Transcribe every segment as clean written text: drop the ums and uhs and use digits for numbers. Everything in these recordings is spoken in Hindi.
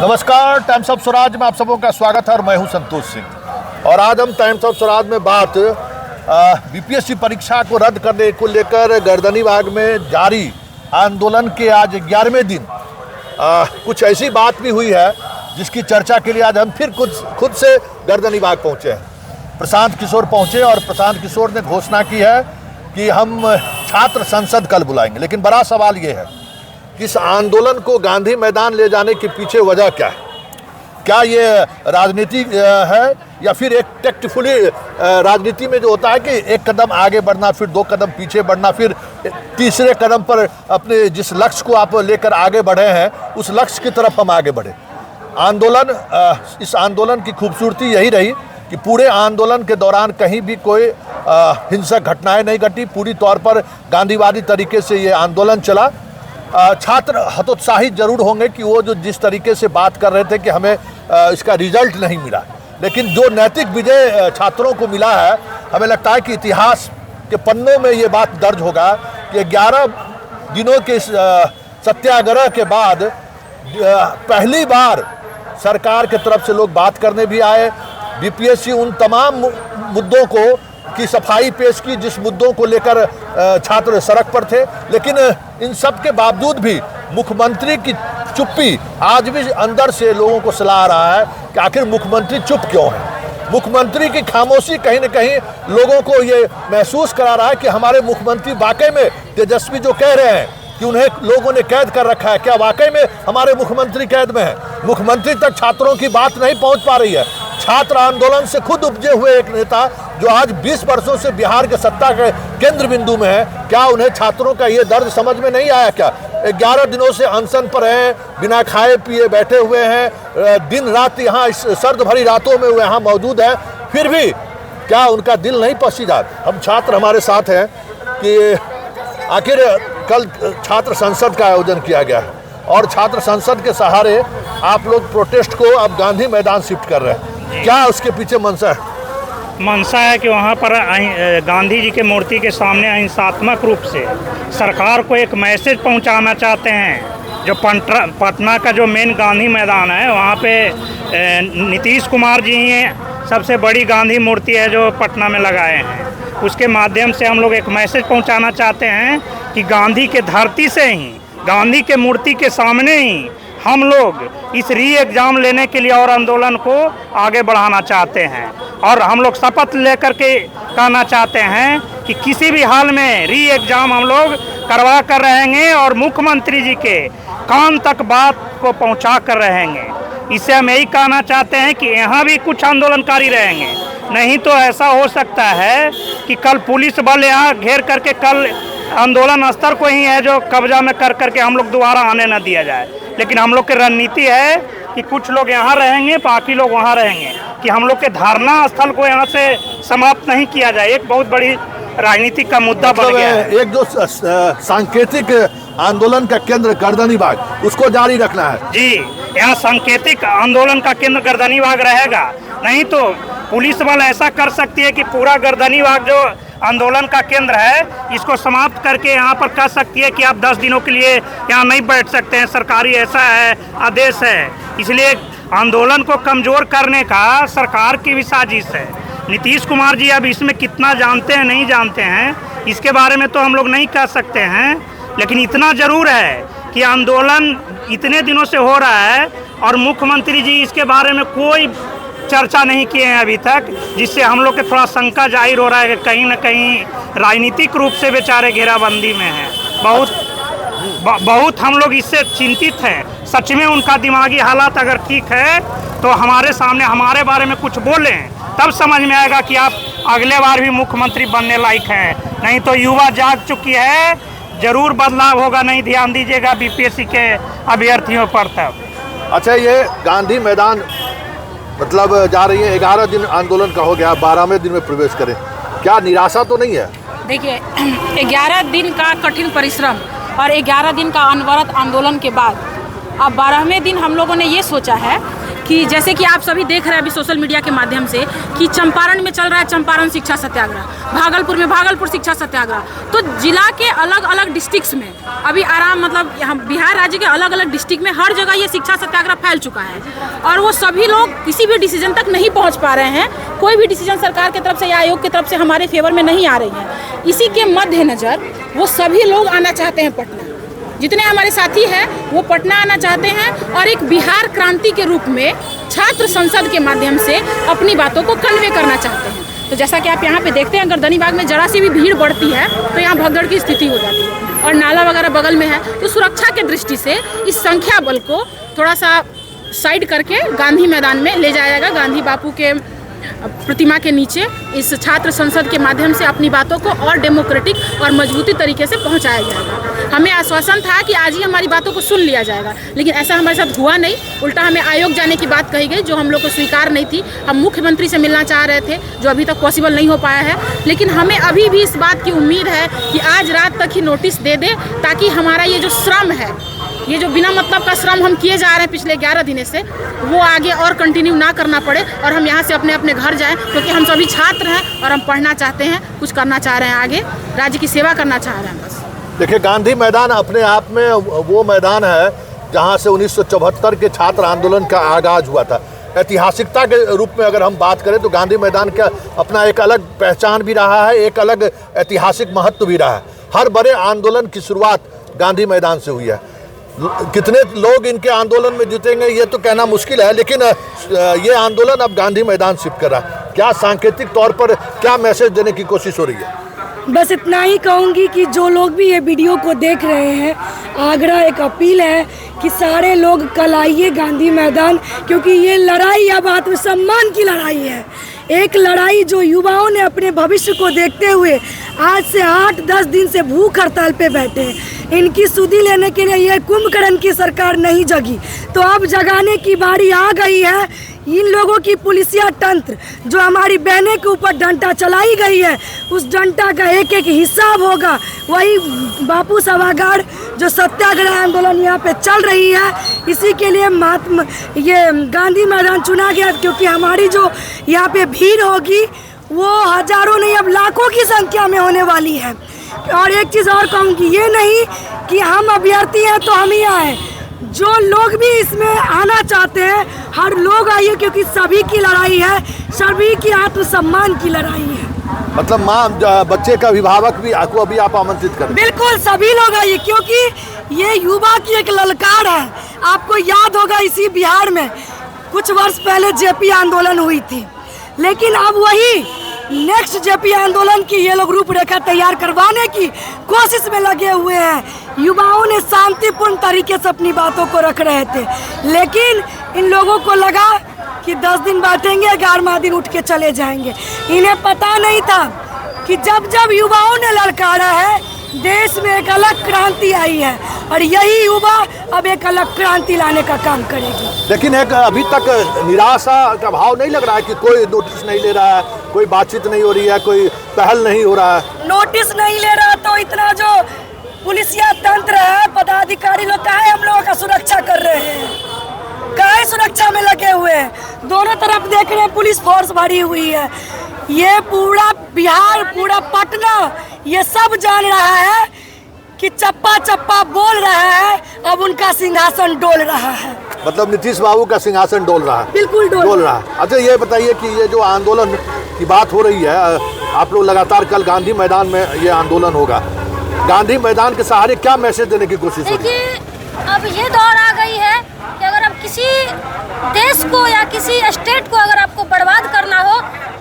नमस्कार, टाइम्स ऑफ स्वराज में आप सबों का स्वागत है और मैं हूं संतोष सिंह। और आज हम टाइम्स ऑफ स्वराज में बात बीपीएससी परीक्षा को रद्द करने को लेकर गर्दनीबाग में जारी आंदोलन के आज 11वें दिन कुछ ऐसी बात भी हुई है जिसकी चर्चा के लिए आज हम फिर खुद से गर्दनीबाग पहुंचे हैं। प्रशांत किशोर पहुंचे और प्रशांत किशोर ने घोषणा की है कि हम छात्र संसद कल बुलाएंगे। लेकिन बड़ा सवाल ये है कि इस आंदोलन को गांधी मैदान ले जाने के पीछे वजह क्या है? क्या ये राजनीति है या फिर एक टेक्टफुली राजनीति में जो होता है कि एक कदम आगे बढ़ना, फिर 2 कदम पीछे बढ़ना, फिर तीसरे कदम पर अपने जिस लक्ष्य को आप लेकर आगे बढ़े हैं उस लक्ष्य की तरफ हम आगे बढ़े। इस आंदोलन की खूबसूरती यही रही कि पूरे आंदोलन के दौरान कहीं भी कोई हिंसक घटनाएं नहीं घटी। पूरी तौर पर गांधीवादी तरीके से ये आंदोलन चला। छात्र हतोत्साहित जरूर होंगे कि वो जो जिस तरीके से बात कर रहे थे कि हमें इसका रिजल्ट नहीं मिला, लेकिन जो नैतिक विजय छात्रों को मिला है, हमें लगता है कि इतिहास के पन्नों में ये बात दर्ज होगा कि 11 दिनों के सत्याग्रह के बाद पहली बार सरकार के तरफ से लोग बात करने भी आए। बीपीएससी उन तमाम मुद्दों की सफाई पेश की जिस मुद्दों को लेकर छात्र सड़क पर थे। लेकिन इन सब के बावजूद भी मुख्यमंत्री की चुप्पी आज भी अंदर से लोगों को सलाह रहा है कि आखिर मुख्यमंत्री चुप क्यों है। मुख्यमंत्री की खामोशी कहीं न कहीं लोगों को ये महसूस करा रहा है कि हमारे मुख्यमंत्री वाकई में तेजस्वी जो कह रहे हैं कि उन्हें लोगों ने कैद कर रखा है, क्या वाकई में हमारे मुख्यमंत्री कैद में है? मुख्यमंत्री तक छात्रों की बात नहीं पहुंच पा रही है। छात्र आंदोलन से खुद उपजे हुए एक नेता जो आज 20 वर्षों से बिहार के सत्ता के केंद्र बिंदु में है, क्या उन्हें छात्रों का ये दर्द समझ में नहीं आया? क्या 11 दिनों से अनशन पर हैं, बिना खाए पिए बैठे हुए हैं, दिन रात यहाँ इस सर्द भरी रातों में वो यहाँ मौजूद है, फिर भी क्या उनका दिल नहीं पसीजा? हम छात्र हमारे साथ हैं कि आखिर कल छात्र संसद का आयोजन किया गया है और छात्र संसद के सहारे आप लोग प्रोटेस्ट को अब गांधी मैदान शिफ्ट कर रहे हैं। क्या उसके पीछे मंशा है? मंशा है कि वहाँ पर गांधी जी के मूर्ति के सामने अहिंसात्मक रूप से सरकार को एक मैसेज पहुँचाना चाहते हैं। जो पटना का जो मेन गांधी मैदान है वहाँ पे नीतीश कुमार जी ही सबसे बड़ी गांधी मूर्ति है जो पटना में लगाए हैं। उसके माध्यम से हम लोग एक मैसेज पहुँचाना चाहते हैं कि गांधी के धरती से ही, गांधी के मूर्ति के सामने ही हम लोग इस री एग्ज़ाम लेने के लिए और आंदोलन को आगे बढ़ाना चाहते हैं। और हम लोग शपथ लेकर के कहना चाहते हैं कि किसी भी हाल में री एग्ज़ाम हम लोग करवा कर रहेंगे और मुख्यमंत्री जी के कान तक बात को पहुंचा कर रहेंगे। इससे हम यही कहना चाहते हैं कि यहाँ भी कुछ आंदोलनकारी रहेंगे, नहीं तो ऐसा हो सकता है कि कल पुलिस बल यहाँ घेर करके कल आंदोलन स्तर को ही है जो कब्जा में कर करके हम लोग दोबारा आने न दिया जाए। लेकिन हम लोग की रणनीति है कि कुछ लोग यहाँ रहेंगे, बाकी लोग वहाँ रहेंगे, कि हम लोग के धारणा स्थल को यहाँ से समाप्त नहीं किया जाए। एक बहुत बड़ी राजनीतिक का मुद्दा बन गया है। एक जो सांकेतिक आंदोलन का केंद्र गर्दनीबाग, उसको जारी रखना है जी। यहाँ सांकेतिक आंदोलन का केंद्र गर्दनीबाग रहेगा, नहीं तो पुलिस बल ऐसा कर सकती है कि पूरा गर्दनीबाग जो आंदोलन का केंद्र है इसको समाप्त करके यहाँ पर कह सकती है कि आप 10 दिनों के लिए यहाँ नहीं बैठ सकते हैं, सरकारी ऐसा है आदेश है। इसलिए आंदोलन को कमज़ोर करने का सरकार की भी साजिश है। नीतीश कुमार जी अब इसमें कितना जानते हैं नहीं जानते हैं इसके बारे में तो हम लोग नहीं कह सकते हैं, लेकिन इतना ज़रूर है कि आंदोलन इतने दिनों से हो रहा है और मुख्यमंत्री जी इसके बारे में कोई चर्चा नहीं किए हैं अभी तक, जिससे हम लोग के थोड़ा शंका जाहिर हो रहा है कि कहीं ना कहीं राजनीतिक रूप से बेचारे घेराबंदी में हैं। बहुत हम लोग इससे चिंतित हैं। सच में उनका दिमागी हालात अगर ठीक है तो हमारे सामने हमारे बारे में कुछ बोलें, तब समझ में आएगा कि आप अगले बार भी मुख्यमंत्री बनने लायक हैं। नहीं तो युवा जाग चुकी है, ज़रूर बदलाव होगा। नहीं ध्यान दीजिएगा बीपीएससी के अभ्यर्थियों पर तब। अच्छा, ये गांधी मैदान मतलब जा रही है, 11 दिन आंदोलन का हो गया, 12वें दिन में प्रवेश करें, क्या निराशा तो नहीं है? देखिए 11 दिन का कठिन परिश्रम और 11 दिन का अनवरत आंदोलन के बाद अब 12वें दिन हम लोगों ने ये सोचा है कि जैसे कि आप सभी देख रहे हैं अभी सोशल मीडिया के माध्यम से कि चंपारण में चल रहा है चंपारण शिक्षा सत्याग्रह, भागलपुर में भागलपुर शिक्षा सत्याग्रह। तो जिला के अलग अलग डिस्ट्रिक्ट्स में अभी मतलब यहाँ बिहार राज्य के अलग अलग डिस्ट्रिक्ट में हर जगह ये शिक्षा सत्याग्रह फैल चुका है और वो सभी लोग किसी भी डिसीजन तक नहीं पहुँच पा रहे हैं। कोई भी डिसीजन सरकार की तरफ से या आयोग की तरफ से हमारे फेवर में नहीं आ रही है। इसी के मद्देनजर वो सभी लोग आना चाहते हैं पटना, जितने हमारे साथी हैं वो पटना आना चाहते हैं और एक बिहार क्रांति के रूप में छात्र संसद के माध्यम से अपनी बातों को कन्वे करना चाहते हैं। तो जैसा कि आप यहाँ पे देखते हैं, अगर गर्दनीबाग में जरा सी भी भीड़ बढ़ती है तो यहाँ भगदड़ की स्थिति हो जाती है और नाला वगैरह बगल में है। तो सुरक्षा के दृष्टि से इस संख्या बल को थोड़ा सा साइड करके गांधी मैदान में ले जाया जाएगा। गांधी बापू के प्रतिमा के नीचे इस छात्र संसद के माध्यम से अपनी बातों को और डेमोक्रेटिक और मजबूती तरीके से पहुंचाया जाएगा। हमें आश्वासन था कि आज ही हमारी बातों को सुन लिया जाएगा, लेकिन ऐसा हमारे साथ हुआ नहीं। उल्टा हमें आयोग जाने की बात कही गई जो हम लोग को स्वीकार नहीं थी। हम मुख्यमंत्री से मिलना चाह रहे थे जो अभी तक पॉसिबल नहीं हो पाया है, लेकिन हमें अभी भी इस बात की उम्मीद है कि आज रात तक ही नोटिस दे दे ताकि हमारा ये जो श्रम है, ये जो बिना मतलब का श्रम हम किए जा रहे हैं पिछले 11 दिनों से, वो आगे और कंटिन्यू ना करना पड़े और हम यहाँ से अपने अपने घर जाएं, क्योंकि हम सभी छात्र हैं और हम पढ़ना चाहते हैं, कुछ करना चाह रहे हैं, आगे राज्य की सेवा करना चाह रहे हैं। बस देखिए, गांधी मैदान अपने आप में वो मैदान है जहाँ से 1974 के छात्र आंदोलन का आगाज हुआ था। ऐतिहासिकता के रूप में अगर हम बात करें तो गांधी मैदान का अपना एक अलग पहचान भी रहा है, एक अलग ऐतिहासिक महत्व भी रहा है। हर बड़े आंदोलन की शुरुआत गांधी मैदान से हुई है। कितने लोग इनके आंदोलन में जुटेंगे ये तो कहना मुश्किल है, लेकिन ये आंदोलन अब गांधी मैदान शिफ्ट कर रहा है। क्या सांकेतिक तौर पर क्या मैसेज देने की कोशिश हो रही है? बस इतना ही कहूँगी कि जो लोग भी ये वीडियो को देख रहे हैं, आग्रह एक अपील है कि सारे लोग कल आइए गांधी मैदान, क्योंकि ये लड़ाई अब आत्मसम्मान की लड़ाई है। एक लड़ाई जो युवाओं ने अपने भविष्य को देखते हुए आज से 8-10 दिन से भूख हड़ताल पे बैठे हैं। इनकी सुधि लेने के लिए ये कुंभकर्ण की सरकार नहीं जगी, तो अब जगाने की बारी आ गई है। इन लोगों की पुलिसिया तंत्र जो हमारी बहनें के ऊपर डंडा चलाई गई है, उस डंडा का एक एक हिसाब होगा। वही बापू सभागार जो सत्याग्रह आंदोलन यहाँ पे चल रही है, इसी के लिए ये गांधी मैदान चुना गया, क्योंकि हमारी जो यहाँ पे भीड़ होगी वो हजारों नहीं अब लाखों की संख्या में होने वाली है। और एक चीज़ और कहूँगी, ये नहीं कि हम अभ्यर्थी हैं तो हम ही आए, जो लोग भी इसमें आना चाहते हैं हर लोग आइए, क्योंकि सभी की लड़ाई है, सभी की आत्मसम्मान की लड़ाई है। मतलब माँ बच्चे का अभिभावक भी आपको अभी आप आमंत्रित करें? बिल्कुल सभी लोग आइए, क्योंकि ये युवा की एक ललकार है। आपको याद होगा इसी बिहार में कुछ वर्ष पहले जेपी आंदोलन हुई थी, लेकिन अब वही नेक्स्ट जेपी आंदोलन की ये लोग रूपरेखा तैयार करवाने की कोशिश में लगे हुए हैं। युवाओं ने शांतिपूर्ण तरीके से अपनी बातों को रख रहे थे, लेकिन इन लोगों को लगा कि 10 दिन बैठेंगे, 11वां दिन उठ के चले जाएंगे। इन्हें पता नहीं था कि जब जब युवाओं ने ललकारा है, देश में एक अलग क्रांति आई है और यही युवा अब एक अलग क्रांति लाने का काम करेगी। लेकिन एक अभी तक निराशा का भाव नहीं लग रहा है कि कोई नोटिस नहीं ले रहा है, कोई बातचीत नहीं हो रही है, कोई पहल नहीं हो रहा है? नोटिस नहीं ले रहा तो इतना जो पुलिसिया तंत्र है, पदाधिकारी लोग काहे हम लोगों का सुरक्षा कर रहे हैं, काहे सुरक्षा में लगे हुए हैं? दोनों तरफ देख रहे हैं पुलिस फोर्स भरी हुई है। ये पूरा बिहार, पूरा पटना, ये सब जान रहा है कि चप्पा चप्पा बोल रहा है, अब उनका सिंहासन डोल रहा है। मतलब नीतीश बाबू का सिंहासन डोल रहा है? बिल्कुल डोल रहा है। अच्छा, ये बताइए कि ये जो आंदोलन की बात हो रही है, आप लोग लगातार कल गांधी मैदान में ये आंदोलन होगा, गांधी मैदान के सहारे क्या मैसेज देने की कोशिश हो रही है? देखिए, अब ये दौर आ गई है कि अगर अब किसी देश को या किसी स्टेट को अगर आपको बर्बाद करना हो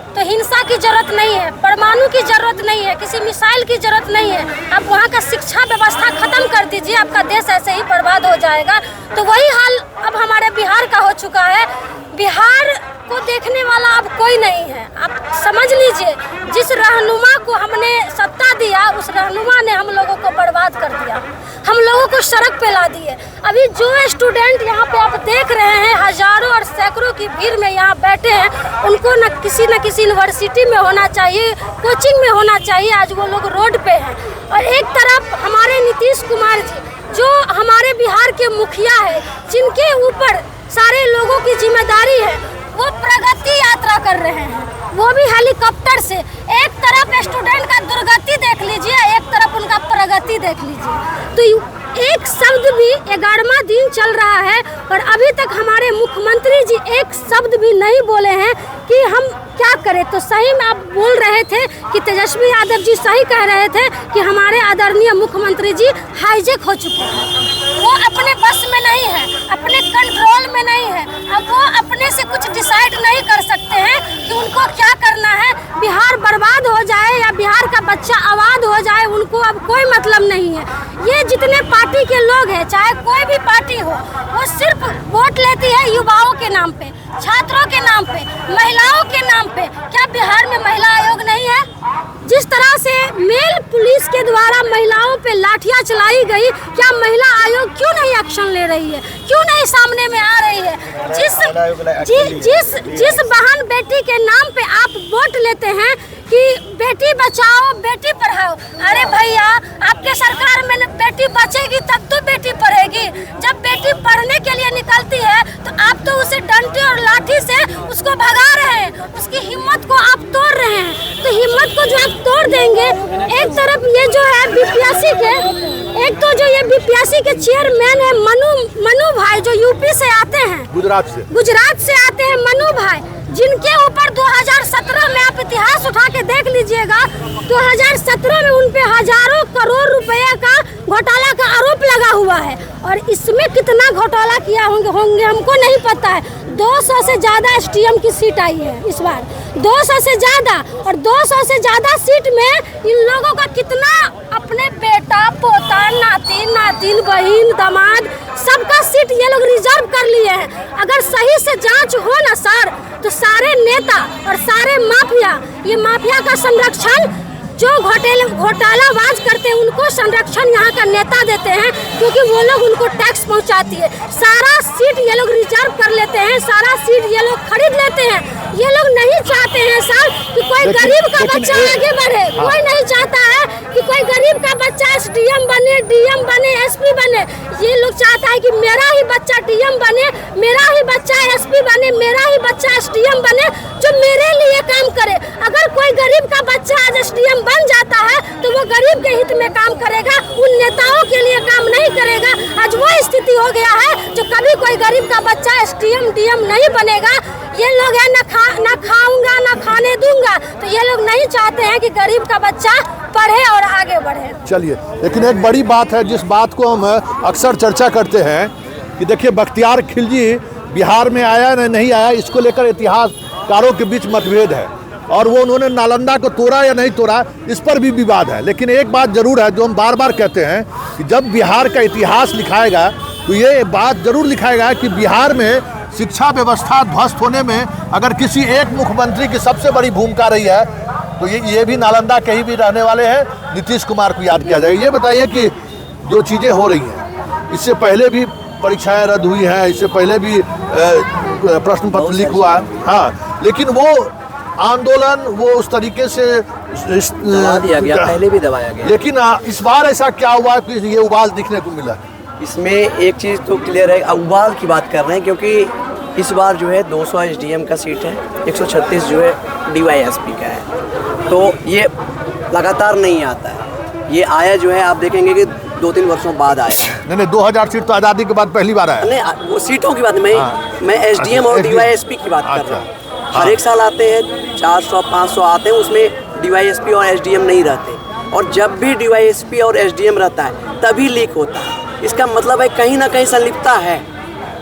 तो हिंसा की जरूरत नहीं है, परमाणु की जरूरत नहीं है, किसी मिसाइल की जरूरत नहीं है। आप वहाँ का शिक्षा व्यवस्था खत्म कर दीजिए, आपका देश ऐसे ही बर्बाद हो जाएगा। तो वही हाल अब हमारे बिहार का हो चुका है। बिहार को देखने वाला अब कोई नहीं है। आप समझ लीजिए, जिस रहनुमा को हमने सत्ता दिया, उस रहनुमा ने हम लोगों को बर्बाद कर दिया, हम लोगों को सड़क पे ला दिए। अभी जो स्टूडेंट यहाँ पे आप देख रहे हैं, हजारों और सैकड़ों की भीड़ में यहाँ बैठे हैं, उनको न किसी यूनिवर्सिटी में होना चाहिए, कोचिंग में होना चाहिए, आज वो लोग रोड पे हैं। और एक तरफ हमारे नीतीश कुमार जी जो हमारे बिहार के मुखिया है, जिनके ऊपर सारे लोगों की जिम्मेदारी है वो प्रगति यात्रा कर रहे हैं, वो भी हेलीकॉप्टर से। एक तरफ स्टूडेंट का दुर्गति देख लीजिए, एक तरफ उनका प्रगति देख लीजिए। तो एक शब्द भी 11वां दिन चल रहा है और अभी तक हमारे मुख्यमंत्री जी एक शब्द भी नहीं बोले हैं कि हम क्या करें। तो सही में आप बोल रहे थे कि तेजस्वी यादव जी सही कह रहे थे कि हमारे आदरणीय मुख्यमंत्री जी हाईजैक हो चुके हैं, वो अपने बस में नहीं है, अपने कंट्रोल में नहीं है। अब वो अपने से कुछ डिसाइड नहीं कर सकते हैं कि उनको क्या करना है। बिहार बर्बाद हो जाए या बिहार का बच्चा आबाद हो जाए, उनको अब कोई मतलब नहीं है। ये जितने पार्टी के लोग हैं, चाहे कोई भी पार्टी हो, वो सिर्फ वोट लेती है युवाओं के नाम पे, छात्रों के नाम पे, महिलाओं के नाम पे। क्या बिहार में महिला आयोग नहीं है? जिस तरह से मेल पुलिस के द्वारा महिलाओं पे लाठियां चलाई गई, क्या महिला आयोग क्यों नहीं एक्शन ले रही है, क्यों नहीं सामने में आ रही है? जिस बहन बेटी के नाम पे आप वोट लेते हैं कि बेटी बचाओ बेटी पढ़ाओ, अरे भैया आपके सरकार में बेटी बचेगी तब तो बेटी पढ़ेगी। जब बेटी पढ़ने के लिए निकलती है तो आप तो उसे डंडे और लाठी से उसको भगा रहे हैं, उसकी हिम्मत को आप तोड़ रहे हैं। तो हिम्मत को जो आप तोड़ देंगे, एक तरफ ये जो है बीपीएससी के, एक तो जो ये बीपीएससी के चेयरमैन है मनु भाई, जो यूपी से आते हैं, गुजरात से आते हैं मनु भाई, जिनके ऊपर 2017 में आप इतिहास उठा के देख लीजिएगा, 2017 में उन पे हजारों करोड़ रुपए का घोटाला का आरोप लगा हुआ है। और इसमें कितना घोटाला किया होंगे हमको नहीं पता है। 200 से ज़्यादा एसटीएम की सीट आई है इस बार, 200 से ज़्यादा। और 200 से ज़्यादा सीट में इन लोगों का कितना अपने बेटा पोता नातिन बहन दामाद सबका सीट ये लोग रिजर्व कर लिए हैं। अगर सही से जांच हो ना सर, तो सारे नेता और सारे माफिया, ये माफिया का संरक्षण जो घोटालाबाज करते हैं उनको संरक्षण यहाँ का नेता देते हैं, क्योंकि वो लोग उनको टैक्स पहुँचाती है। सारा सीट ये लोग रिजर्व कर लेते हैं, सारा सीट ये लोग खरीद लेते हैं। ये लोग नहीं चाहते हैं सर कि कोई गरीब का बच्चा आगे बढ़े। कोई नहीं चाहता है कि कोई गरीब का बच्चा एसडीएम बने, डीएम बने, एसपी बने। ये लोग चाहता है कि मेरा ही बच्चा डीएम बने, मेरा ही बच्चा एसपी बने, मेरा ही बच्चा एसडीएम बने, जो मेरे लिए काम करे। अगर कोई गरीब का बच्चा आज एसडीएम बन जाता है तो वो गरीब के हित में काम करेगा, उन नेताओं के लिए काम नहीं करेगा। आज वो स्थिति हो गया है जो कभी कोई गरीब का बच्चा एसडीएम डीएम नहीं बनेगा। ये लोग है ना खाऊंगा ना खाने दूंगा, तो ये लोग नहीं चाहते हैं कि गरीब का बच्चा पढ़े और आगे बढ़े। चलिए, लेकिन एक बड़ी बात है जिस बात को हम अक्सर चर्चा करते हैं कि देखिए बख्तियार खिलजी बिहार में आया ना नहीं आया, इसको लेकर इतिहासकारों के बीच मतभेद है और वो उन्होंने नालंदा को तोड़ा या नहीं तोड़ा इस पर भी विवाद है। लेकिन एक बात जरूर है जो हम बार बार कहते हैं कि जब बिहार का इतिहास लिखाएगा तो ये बात जरूर लिखाएगा कि बिहार में शिक्षा व्यवस्था ध्वस्त होने में अगर किसी एक मुख्यमंत्री की सबसे बड़ी भूमिका रही है तो ये भी नालंदा के ही भी रहने वाले हैं नीतीश कुमार को याद किया जाएगा। ये बताइए कि जो चीज़ें हो रही हैं, इससे पहले भी परीक्षाएं रद्द हुई हैं, इससे पहले भी प्रश्न पत्र लीक हुआ है, हाँ, लेकिन वो आंदोलन वो उस तरीके से दबा दिया गया, पहले भी दबाया गया। लेकिन इस बार ऐसा क्या हुआ कि ये उबाल दिखने को मिला? इसमें एक चीज़ तो क्लियर है, उबाल की बात कर रहे हैं, क्योंकि इस बार जो है 200 एसडीएम का सीट है, 136 जो है डीवाईएसपी का है। तो ये लगातार नहीं आता है, ये आया जो है आप देखेंगे कि 2-3 वर्षों बाद आया। नहीं 2000 सीट तो आज़ादी के बाद पहली बार आया। नहीं, वो सीटों की बात मैं एसडीएम और डीवाईएसपी की बात कर रहा हूँ। हर एक साल आते हैं 400-500 आते हैं, उसमें डीवाईएसपी और एसडीएम नहीं रहते। और जब भी डीवाईएसपी और एसडीएम रहता है तभी लीक होता है। इसका मतलब है कहीं ना कहीं संलिप्तता है,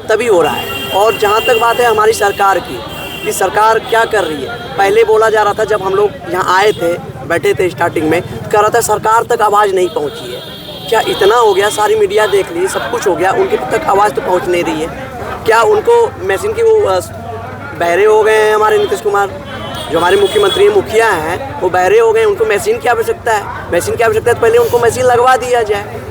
तभी हो रहा है। और जहाँ तक बात है हमारी सरकार की, कि सरकार क्या कर रही है, पहले बोला जा रहा था जब हम लोग यहाँ आए थे, बैठे थे स्टार्टिंग में, कह रहा था सरकार तक आवाज़ नहीं पहुँची है। क्या इतना हो गया, सारी मीडिया देख ली, सब कुछ हो गया, उनके तक आवाज़ तो पहुँच नहीं रही है? क्या उनको मशीन की वो बहरे हो गए हैं? हमारे नीतीश कुमार जो हमारे मुख्यमंत्री मुखिया हैं वो बहरे हो गए, उनको मशीन की आवश्यकता है। मशीन की आवश्यकता है तो पहले उनको मशीन लगवा दिया जाए,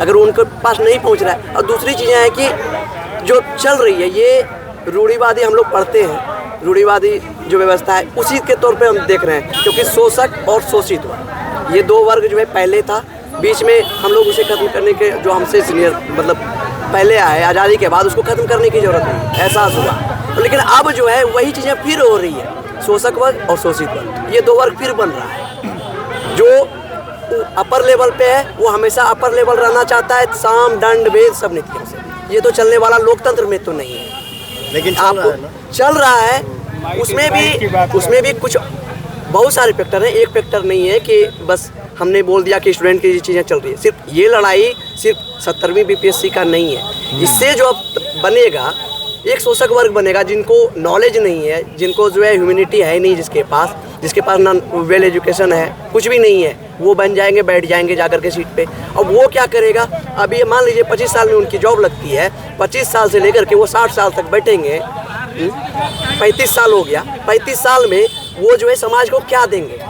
अगर उनके पास नहीं पहुंच रहा है। और दूसरी चीज़ें हैं कि जो चल रही है ये रूढ़िवादी, हम लोग पढ़ते हैं, रूढ़िवादी जो व्यवस्था है उसी के तौर पे हम देख रहे हैं, क्योंकि शोषक और शोषित वर्ग, ये दो वर्ग जो है पहले था, बीच में हम लोग उसे खत्म करने के, जो हमसे सीनियर मतलब पहले आए आज़ादी के बाद, उसको खत्म करने की ज़रूरत है, एहसास हुआ। लेकिन अब जो है वही चीज़ें फिर हो रही है, शोषक वर्ग और शोषित वर्ग, ये दो वर्ग फिर बन रहा है। जो अपर लेवल पे है वो हमेशा अपर लेवल रहना चाहता है, साम दंड भेद सब नीतियों से। ये तो चलने वाला लोकतंत्र में तो नहीं है, लेकिन आपको चल रहा है। उसमें भी कुछ बहुत सारे फैक्टर हैं, एक फैक्टर नहीं है कि बस हमने बोल दिया कि स्टूडेंट की चीज़ें चल रही है। सिर्फ ये लड़ाई सिर्फ 70वीं बीपीएससी का नहीं है। इससे जो बनेगा एक शोषक वर्ग बनेगा, जिनको नॉलेज नहीं है, जिनको जो है ह्यूमैनिटी है नहीं, जिसके पास ना वेल एजुकेशन है, कुछ भी नहीं है, वो बन जाएंगे, बैठ जाएंगे जाकर के सीट पे। अब वो क्या करेगा, अब ये मान लीजिए 25 साल में उनकी जॉब लगती है, 25 साल से लेकर के वो 60 साल तक बैठेंगे, 35 साल हो गया, 35 साल में वो जो है समाज को क्या देंगे,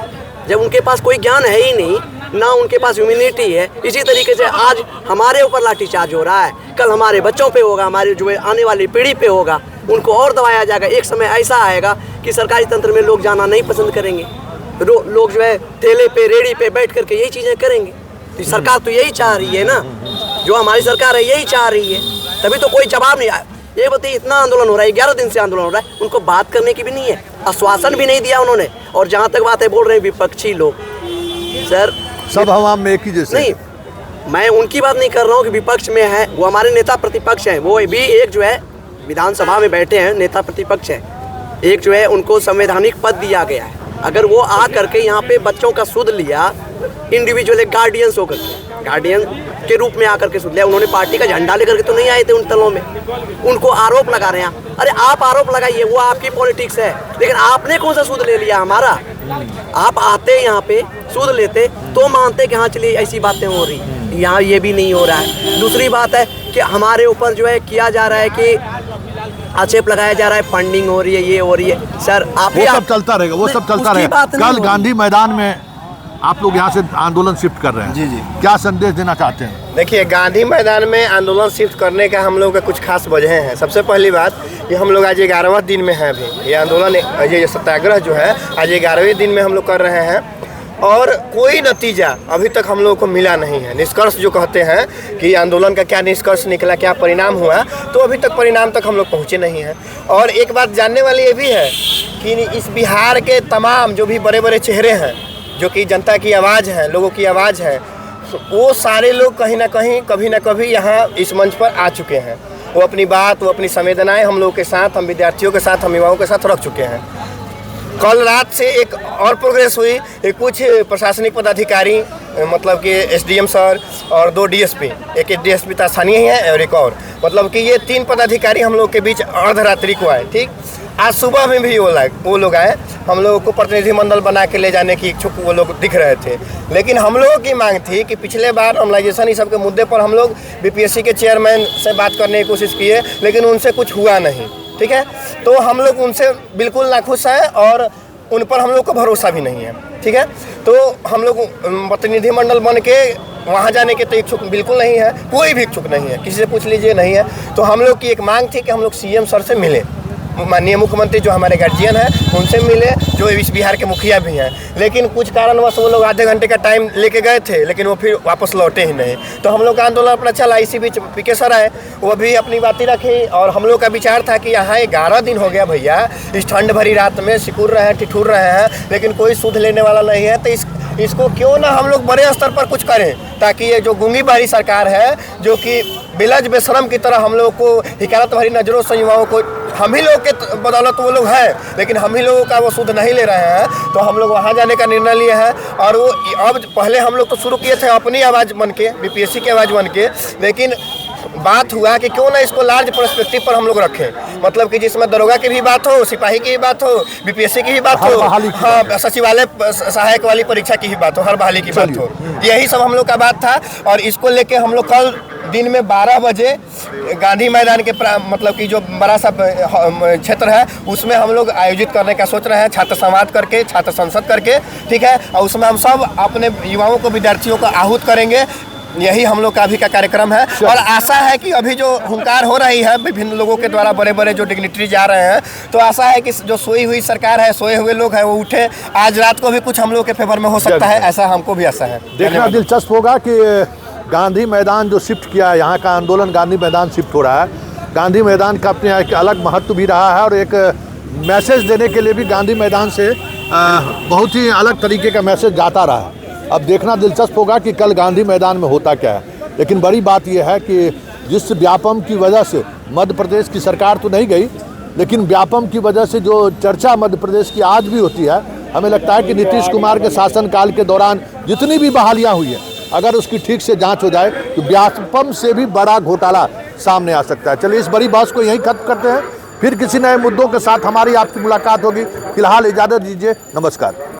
जब उनके पास कोई ज्ञान है ही नहीं, ना उनके पास ह्यूमैनिटी है। इसी तरीके से आज हमारे ऊपर लाठीचार्ज हो रहा है, कल हमारे बच्चों पे होगा, हमारे जो है आने वाली पीढ़ी पे होगा, उनको और दबाया जाएगा। एक समय ऐसा आएगा कि सरकारी तंत्र में लोग जाना नहीं पसंद करेंगे, लोग जो है ठेले पे रेड़ी पे बैठ करके यही चीज़ें करेंगे। तो सरकार तो यही चाह रही है ना, जो हमारी सरकार है यही चाह रही है, तभी तो कोई जवाब नहीं आया। ये बताइए, इतना आंदोलन हो रहा है, 11 दिन से आंदोलन हो रहा है, उनको बात करने की भी नहीं है, आश्वासन भी नहीं दिया उन्होंने। और जहाँ तक बात है, बोल रहे हैं विपक्षी लोग, सर सब हवाम में एक ही जैसे नहीं, मैं उनकी बात नहीं कर रहा हूँ कि विपक्ष में है, वो हमारे नेता प्रतिपक्ष हैं, वो भी एक जो है विधानसभा में बैठे हैं, नेता प्रतिपक्ष है, एक जो है उनको संवैधानिक पद दिया गया है। अगर वो आ करके यहाँ पे बच्चों का सुध लिया, इंडिविजुअल गार्डियंस होकर गार्डियन के रूप में आकर के सुध लिया, उन्होंने पार्टी का झंडा लेकर के तो नहीं आए थे उन तलों में। उनको आरोप लगा रहे हैं, अरे आप आरोप लगाइए, वो आपकी पॉलिटिक्स है, लेकिन आपने कौन सा सुध ले लिया हमारा? आप आते यहाँ पे सुध लेते तो मानते कि हाँ चलिए ऐसी बातें हो रही, यहाँ ये भी नहीं हो रहा है। दूसरी बात है कि हमारे ऊपर जो है किया जा रहा है कि आक्षेप लगाया जा रहा है, फंडिंग हो रही है, ये हो रही है। सर आप वो सब चलता रहेगा, वो सब चलता रहेगा। कल गांधी मैदान में आप लोग यहाँ से आंदोलन शिफ्ट कर रहे हैं, जी, क्या संदेश देना चाहते हैं? देखिए, गांधी मैदान में आंदोलन शिफ्ट करने का हम लोग का कुछ खास वजह है। सबसे पहली बात, ये हम लोग आज 11वां दिन में हैं अभी। ये आंदोलन, ये सत्याग्रह जो है आज 11वें दिन में हम लोग कर रहे हैं, और कोई नतीजा अभी तक हम लोगों को मिला नहीं है। निष्कर्ष जो कहते हैं कि आंदोलन का क्या निष्कर्ष निकला, क्या परिणाम हुआ, तो अभी तक परिणाम तक हम लोग पहुँचे नहीं हैं। और एक बात जानने वाली ये भी है कि इस बिहार के तमाम जो भी बड़े बड़े चेहरे हैं, जो कि जनता की आवाज़ है, लोगों की आवाज़ है, वो सारे लोग कहीं ना कहीं कभी ना कभी यहाँ इस मंच पर आ चुके हैं। वो अपनी बात, वो अपनी संवेदनाएं हम लोगों के साथ, हम विद्यार्थियों के साथ, हम युवाओं के साथ रख चुके हैं। कल रात से एक और प्रोग्रेस हुई, कुछ प्रशासनिक पदाधिकारी, मतलब कि एसडीएम सर और 2 डीएसपी, एक डीएसपी था स्थानीय ही है और एक और, मतलब कि ये 3 पदाधिकारी हम लोग के बीच अर्धरात्रि को आए। ठीक, आज सुबह में भी वो लोग आए, हम लोगों को प्रतिनिधिमंडल बना के ले जाने की इच्छुक वो लोग दिख रहे थे। लेकिन हम लोगों की मांग थी कि पिछले बार नॉर्मलाइजेशन, इस सब के मुद्दे पर हम लोग बीपीएससी के चेयरमैन से बात करने की कोशिश किए, लेकिन उनसे कुछ हुआ नहीं। ठीक है, तो हम लोग उनसे बिल्कुल नाखुश हैं और उन पर हम लोग को भरोसा भी नहीं है। ठीक है, तो हम लोग प्रतिनिधिमंडल बन के वहाँ जाने के तो इच्छुक बिल्कुल नहीं है, कोई भी इच्छुक नहीं है, किसी से पूछ लीजिए नहीं है। तो हम लोग की एक मांग थी कि हम लोग सीएम सर से मिले, माननीय मुख्यमंत्री जो हमारे गार्जियन हैं उनसे मिले, जो इस बिहार के मुखिया भी हैं। लेकिन कुछ कारणवश वो लोग आधे घंटे का टाइम लेके गए थे, लेकिन वो फिर वापस लौटे ही नहीं। तो हम लोग का आंदोलन अपना चला। इसी बीच पीके सर आए, वो भी अपनी बातें रखी, और हम लोग का विचार था कि यहाँ 11 दिन हो गया भैया, इस ठंड भरी रात में सिकुड़ रहे हैं, ठिठुर रहे हैं, लेकिन कोई सुध लेने वाला नहीं है। तो इसको क्यों ना हम लोग बड़े स्तर पर कुछ करें, ताकि ये जो गूंगी बारी सरकार है, जो कि बिलज बेशरम की तरह हम लोग को हिकारत भरी नजरों से युवाओं को, हम ही लोग के बदौलत वो लोग हैं, लेकिन हम ही लोगों का वो सुध नहीं ले रहे हैं। तो हम लोग वहाँ जाने का निर्णय लिए हैं। और वो अब पहले हम लोग तो शुरू किए थे अपनी आवाज़ बन के, बीपीएससी की आवाज़ बन के, लेकिन बात हुआ कि क्यों ना इसको लार्ज पर्सपेक्टिव पर हम लोग रखें, मतलब कि जिसमें दरोगा की भी बात हो, सिपाही की भी बात हो, बीपीएससी की भी बात हो, हाँ, सचिवालय सहायक वाली परीक्षा की भी बात हो, हर बहाली की बात हो। यही सब हम लोग का बात था। और इसको लेके हम लोग कल दिन में 12 बजे गांधी मैदान के मतलब कि जो बड़ा सा क्षेत्र है उसमें हम लोग आयोजित करने का सोच रहे हैं, छात्र संवाद करके, छात्र संसद करके। ठीक है, और उसमें हम सब अपने युवाओं को, विद्यार्थियों को आहूत करेंगे। यही हम लोग का अभी का कार्यक्रम है। और आशा है कि अभी जो हुंकार हो रही है विभिन्न लोगों के द्वारा, बड़े बड़े जो डिग्निटरी जा रहे हैं, तो आशा है कि जो सोई हुई सरकार है, सोए हुए लोग हैं, वो उठे। आज रात को भी कुछ हम लोग के फेवर में हो सकता है, ऐसा हमको भी आशा है। देखना दिलचस्प होगा कि गांधी मैदान जो शिफ्ट किया है, यहाँ का आंदोलन गांधी मैदान शिफ्ट हो रहा है, गांधी मैदान का अपने एक अलग महत्व भी रहा है और एक मैसेज देने के लिए भी गांधी मैदान से बहुत ही अलग तरीके का मैसेज जाता रहा है। अब देखना दिलचस्प होगा कि कल गांधी मैदान में होता क्या है। लेकिन बड़ी बात यह है कि जिस व्यापम की वजह से मध्य प्रदेश की सरकार तो नहीं गई, लेकिन व्यापम की वजह से जो चर्चा मध्य प्रदेश की आज भी होती है, हमें लगता है कि नीतीश कुमार के शासनकाल के दौरान जितनी भी बहालियाँ हुई हैं, अगर उसकी ठीक से जांच हो जाए तो व्यापम से भी बड़ा घोटाला सामने आ सकता है। चलिए इस बड़ी बहस को यहीं खत्म करते हैं, फिर किसी नए मुद्दों के साथ हमारी आपकी मुलाकात होगी। फिलहाल इजाज़त दीजिए, नमस्कार।